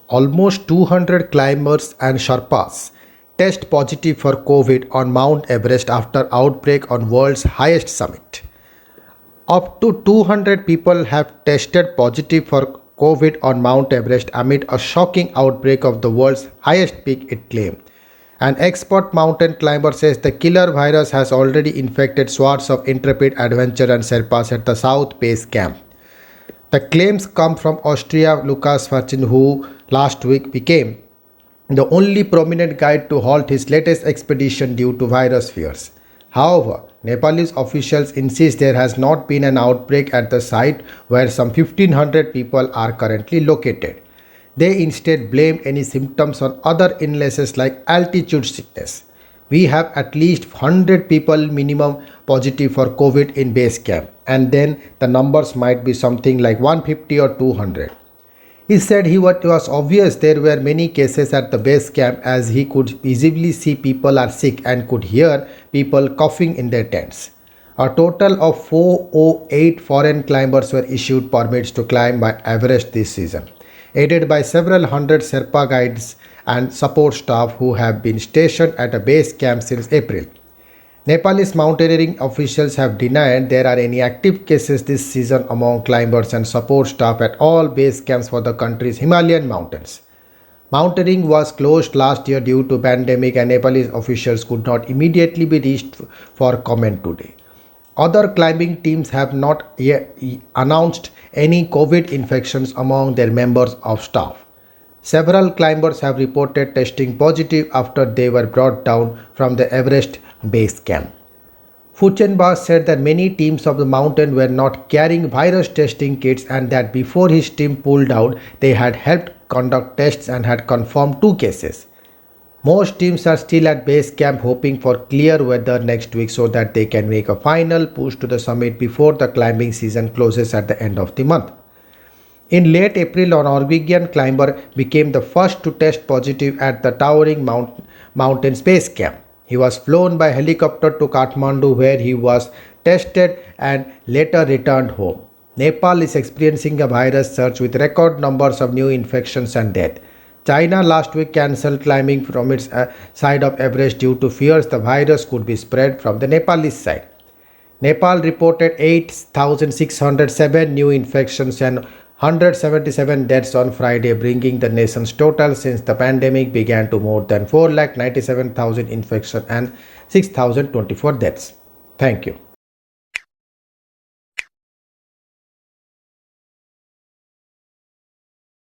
Almost 200 climbers and Sherpas test positive for COVID on Mount Everest after outbreak on world's highest summit. Up to 200 people have tested positive for COVID on Mount Everest amid a shocking outbreak of the world's highest peak, it claimed. An expert mountain climber says the killer virus has already infected squads of intrepid adventure and Sherpas at the South Base Camp. The claims come from Austria Lukas Farchin, who last week became the only prominent guide to halt his latest expedition due to virus fears. However, Nepalese officials insist there has not been an outbreak at the site where some 1500 people are currently located. They instead blame any symptoms on other illnesses like altitude sickness. We have at least 100 people minimum positive for COVID in base camp, and then the numbers might be something like 150 or 200. He said it was obvious there were many cases at the base camp as he could visibly see people are sick and could hear people coughing in their tents. A total of 408 foreign climbers were issued permits to climb by Everest this season, aided by several hundred Sherpa guides and support staff who have been stationed at a base camp since April. Nepalese mountaineering officials have denied there are any active cases this season among climbers and support staff at all base camps for the country's Himalayan mountains. Mountaineering was closed last year due to pandemic and Nepalese officials could not immediately be reached for comment today. Other climbing teams have not yet announced any COVID infections among their members of staff. Several climbers have reported testing positive after they were brought down from the Everest base camp. Fuchenbas said that many teams of the mountain were not carrying virus testing kits and that before his team pulled out, they had helped conduct tests and had confirmed 2 cases. Most teams are still at base camp hoping for clear weather next week so that they can make a final push to the summit before the climbing season closes at the end of the month. In late April, a Norwegian climber became the first to test positive at the towering mountain base camp. He was flown by helicopter to Kathmandu where he was tested and later returned home. Nepal is experiencing a virus surge with record numbers of new infections and deaths. China last week cancelled climbing from its side of Everest due to fears the virus could be spread from the Nepalese side. Nepal reported 8,607 new infections and 177 deaths on Friday, bringing the nation's total since the pandemic began to more than 4,97,000 infections and 6,024 deaths. Thank you.